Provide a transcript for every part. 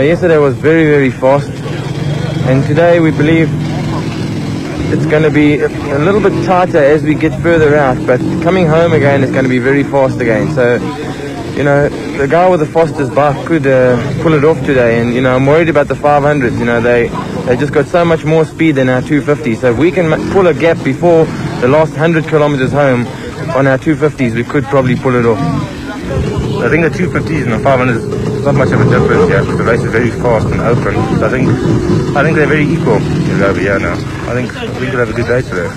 yesterday was very, very fast, and today we believe it's going to be a little bit tighter as we get further out, but coming home again is going to be very fast again. So, the guy with the fastest bike could pull it off today, and I'm worried about the 500s. They just got so much more speed than our 250. So if we can pull a gap before the last 100 kilometers home on our 250s, we could probably pull it off. I think the 250s and the 500s is not much of a difference, because the race is very fast and open. So I think they're very equal over here now. I think we could have a good race today.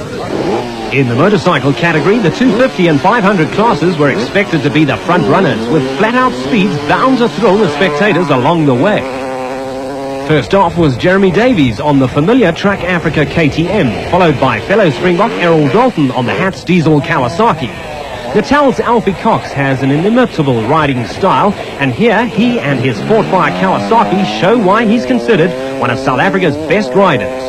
In the motorcycle category, the 250 and 500 classes were expected to be the front runners, with flat-out speeds bound to thrill the spectators along the way. First off was Jeremy Davies on the familiar Truck Africa KTM, followed by fellow Springbok Errol Dalton on the Hatz Diesel Kawasaki. Natal's Alfie Cox has an inimitable riding style, and here he and his Fort Fire Kawasaki show why he's considered one of South Africa's best riders.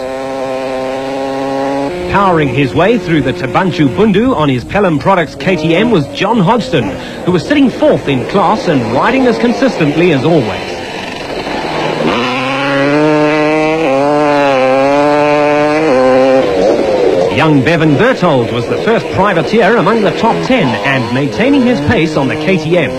Powering his way through the Thaba Nchu Bundu on his Pelham Products KTM was John Hodgson, who was sitting fourth in class and riding as consistently as always. Young Bevan Berthold was the first privateer among the top 10 and maintaining his pace on the KTM.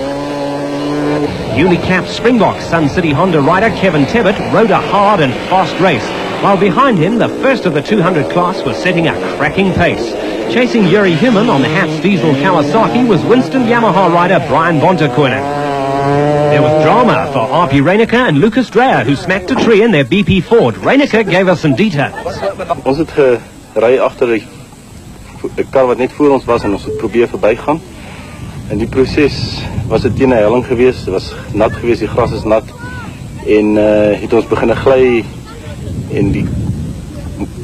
Newly capped Springbok Sun City Honda rider Kevin Tebbit rode a hard and fast race, while behind him the first of the 200 class was setting a cracking pace. Chasing Yuri Human on the Hatz Diesel Kawasaki was Winston Yamaha rider Brian Bonterkonen. There was drama for RP Reinicke and Lucas Dreyer, who smacked a tree in their BP Ford. Reinicke gave us some details. Ons het gery agter die kar wat net voor ons was en ons het probeer verbygaan. In die proses was dit teen 'n helling geweest, dit was nat geweest, die gras is nat en het ons begin gly en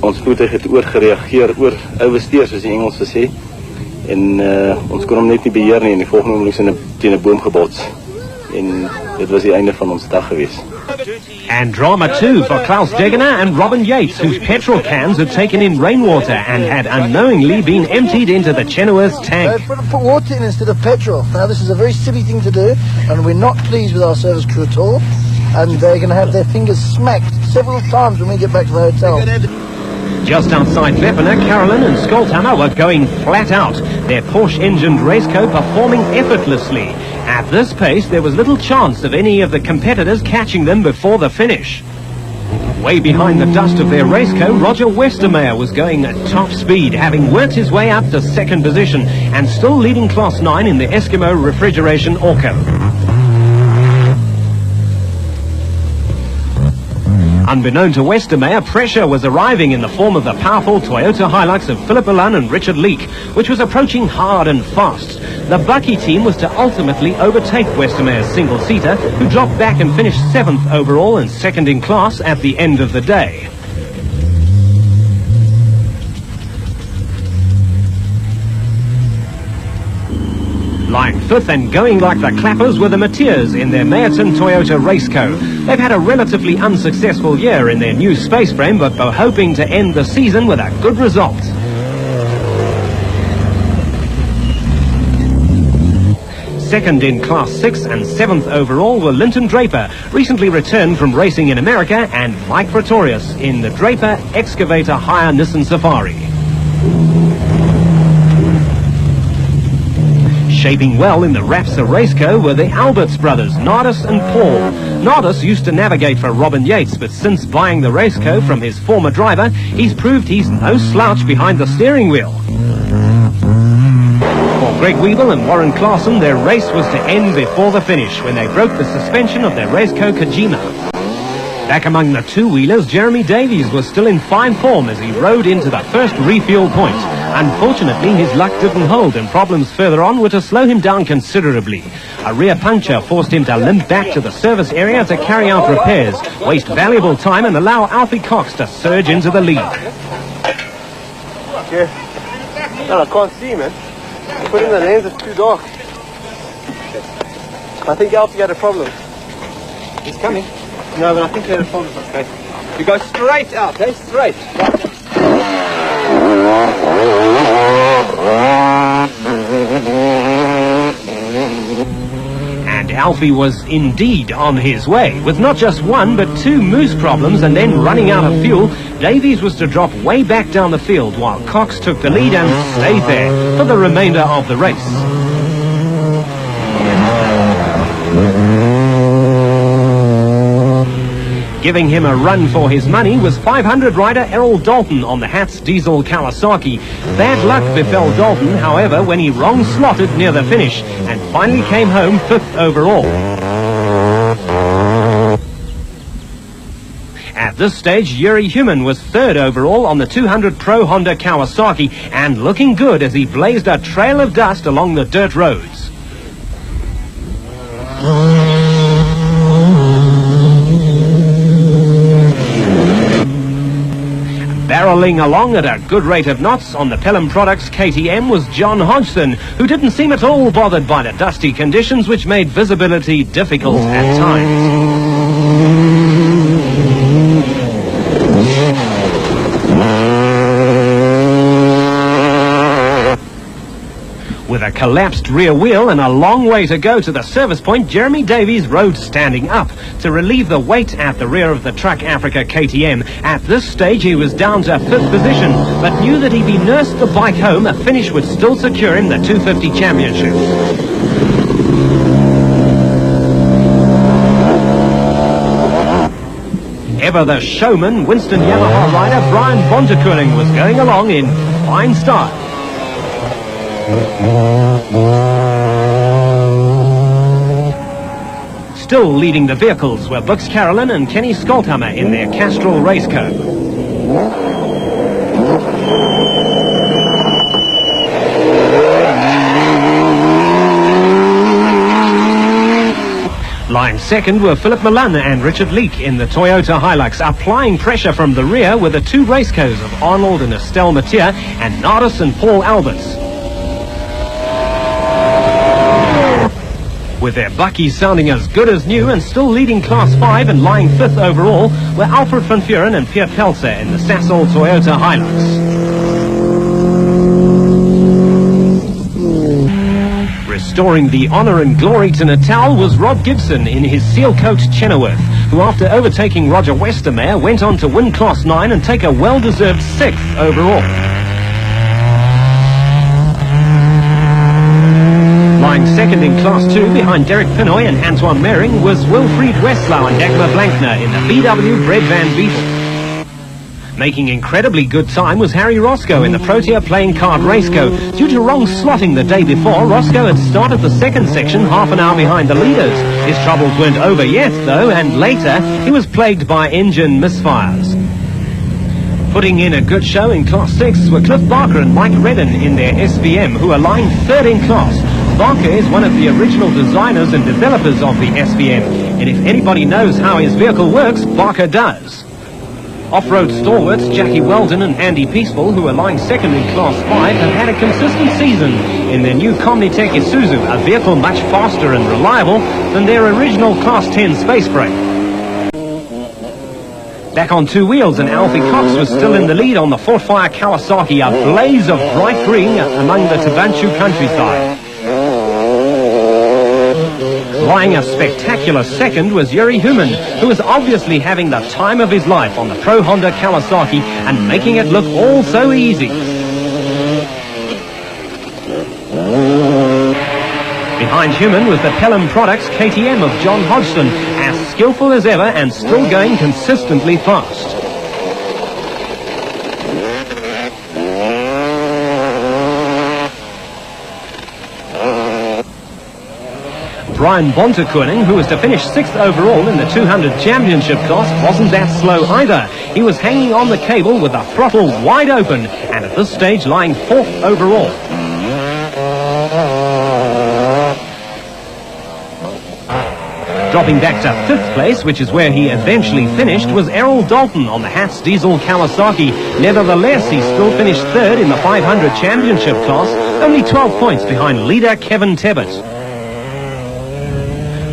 ons voertuig het oorgereageer, oversteer soos die Engels sê, en ons kon hom net nie beheer nie en die volgende oomblik is teen 'n boom gebots en dit was die einde van ons dag geweest. And drama too for Klaus Degener and Robin Yates, whose petrol cans had taken in rainwater and had unknowingly been emptied into the Chenoweth's tank. Put water in instead of petrol. Now this is a very silly thing to do, and we're not pleased with our service crew at all, and they're going to have their fingers smacked several times when we get back to the hotel. Just outside Wepener, Carolyn and Skolthammer were going flat out, their Porsche-engined raceco performing effortlessly. At this pace, there was little chance of any of the competitors catching them before the finish. Way behind the dust of their raceco, Roger Westermeyer was going at top speed, having worked his way up to second position and still leading Class 9 in the Eskimo Refrigeration Orco. Unbeknown to Westermeyer, pressure was arriving in the form of the powerful Toyota Hilux of Philip Milan and Richard Leek, which was approaching hard and fast. The Bucky team was to ultimately overtake Westermeyer's single-seater, who dropped back and finished 7th overall and second in class at the end of the day. Lying fifth and going like the clappers were the Mateers in their Meyerton Toyota Raceco. They've had a relatively unsuccessful year in their new space frame, but were hoping to end the season with a good result. Second in Class 6 and 7th overall were Linton Draper, recently returned from racing in America, and Mike Pretorius in the Draper Excavator Hire Nissan Safari. Shaping well in the Rapsa Raceco were the Alberts brothers, Nardis and Paul. Nardis used to navigate for Robin Yates, but since buying the Raceco from his former driver, he's proved he's no slouch behind the steering wheel. For Greg Weevil and Warren Claassen, their race was to end before the finish when they broke the suspension of their Raceco Kojima. Back among the two-wheelers, Jeremy Davies was still in fine form as he rode into the first refuel point. Unfortunately, his luck didn't hold, and problems further on were to slow him down considerably. A rear puncture forced him to limp back to the service area to carry out repairs, waste valuable time, and allow Alfie Cox to surge into the lead. Okay. No, I can't see, man. Putting the lens is too dark. I think Alfie had a problem. He's coming. No, but I think he had a problem. Okay. You go straight out, okay? Straight. And Alfie was indeed on his way. With not just one, but two moose problems and then running out of fuel, Davies was to drop way back down the field while Cox took the lead and stayed there for the remainder of the race. Giving him a run for his money was 500 rider Errol Dalton on the Hats diesel Kawasaki. Bad luck befell Dalton, however, when he wrong slotted near the finish and finally came home 5th overall. At this stage, Yuri Human was 3rd overall on the 200 Pro Honda Kawasaki and looking good as he blazed a trail of dust along the dirt roads. Barreling along at a good rate of knots on the Pelham Products KTM was John Hodgson, who didn't seem at all bothered by the dusty conditions which made visibility difficult at times. With a collapsed rear wheel and a long way to go to the service point, Jeremy Davies rode standing up to relieve the weight at the rear of the Truck Africa KTM. At this stage he was down to 5th position, but knew that if he nursed the bike home, a finish would still secure him the 250 championship. Ever the showman, Winston Yamaha rider Brian Bontekoning was going along in fine style. Still leading the vehicles were Bux Carolyn and Kenny Skolthammer in their Castrol racecoat. Lying second were Philip Milan and Richard Leake in the Toyota Hilux, applying pressure from the rear with the two racecoats of Arnold and Estelle Mathieu and Nardis and Paul Alberts. With their buckies sounding as good as new and still leading Class 5 and lying 5th overall were Alfred van Vuren and Pierre Pelzer in the Sasol Toyota Hilux. Restoring the honour and glory to Natal was Rob Gibson in his seal-coat Chenoweth, who after overtaking Roger Westermeyer went on to win Class 9 and take a well-deserved 6th overall. Lying second in Class 2 behind Derek Pinoy and Antoine Mering was Wilfried Westlau and Dagmar Blankner in the VW Brett Van Beetle. Making incredibly good time was Harry Roscoe in the Protea Playing Card Raceco. Due to wrong slotting the day before, Roscoe had started the second section half an hour behind the leaders. His troubles weren't over yet though, and later he was plagued by engine misfires. Putting in a good show in Class 6 were Cliff Barker and Mike Redden in their SVM, who are lying 3rd in class. Barker is one of the original designers and developers of the SVM, and if anybody knows how his vehicle works, Barker does. Off-road stalwarts Jackie Weldon and Andy Peaceful, who are lying 2nd in Class 5, have had a consistent season in their new Comnitech Isuzu, a vehicle much faster and reliable than their original Class 10 Space Brake. Back on two wheels, and Alfie Cox was still in the lead on the Fort Fire Kawasaki, a blaze of bright green among the Thaba Nchu countryside. Lying a spectacular second was Yuri Human, who was obviously having the time of his life on the Pro Honda Kawasaki and making it look all so easy. Behind Human was the Pelham Products KTM of John Hodgson, as skillful as ever and still going consistently fast. Brian Bontekoning, who was to finish 6th overall in the 200 championship class, wasn't that slow either. He was hanging on the cable with the throttle wide open and at this stage lying 4th overall. Dropping back to 5th place, which is where he eventually finished, was Errol Dalton on the Hats diesel Kawasaki. Nevertheless, he still finished 3rd in the 500 championship class, only 12 points behind leader Kevin Tebbett.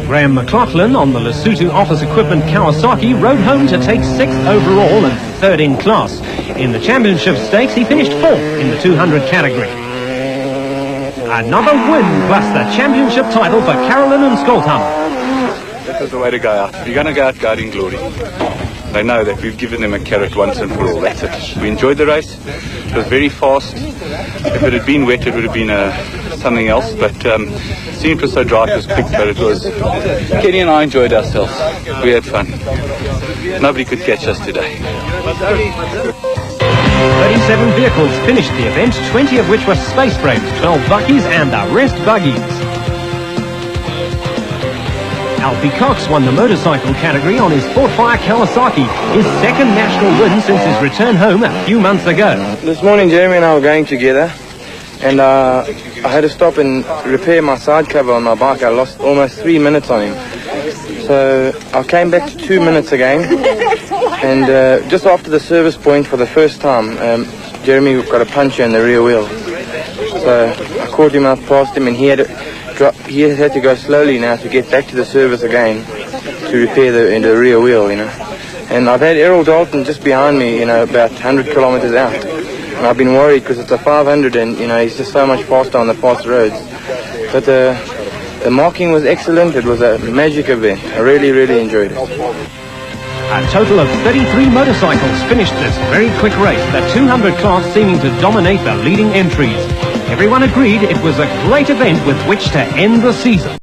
Graham McLaughlin on the Lesotho Office Equipment Kawasaki rode home to take 6th overall and 3rd in class. In the championship stakes, he finished 4th in the 200 category. Another win plus the championship title for Carolyn and Skolthammer. That was the way to go out. If you're going to go out guarding glory, they know that we've given them a carrot once and for all. That's it. We enjoyed the race. It was very fast. If it had been wet, it would have been something else. But seeing it was so dry, it was quick. But it was. Kenny and I enjoyed ourselves. We had fun. Nobody could catch us today. 37 vehicles finished the event, 20 of which were space frames, 12 buckies and the rest buggies. Alfie Cox won the motorcycle category on his Sportfire Kawasaki, his second national win since his return home a few months ago. This morning Jeremy and I were going together, and I had to stop and repair my side cover on my bike. I lost almost 3 minutes on him. So I came back to 2 minutes again, and just after the service point for the first time, Jeremy got a puncture in the rear wheel. So I caught him up past him, and he had to go slowly now to get back to the service again to repair the rear wheel, you know. And I've had Errol Dalton just behind me, you know, about 100 kilometers out. And I've been worried because it's a 500 and, you know, he's just so much faster on the fast roads. But the marking was excellent. It was a magic event. I really, really enjoyed it. A total of 33 motorcycles finished this very quick race, the 200 class seeming to dominate the leading entries. Everyone agreed it was a great event with which to end the season.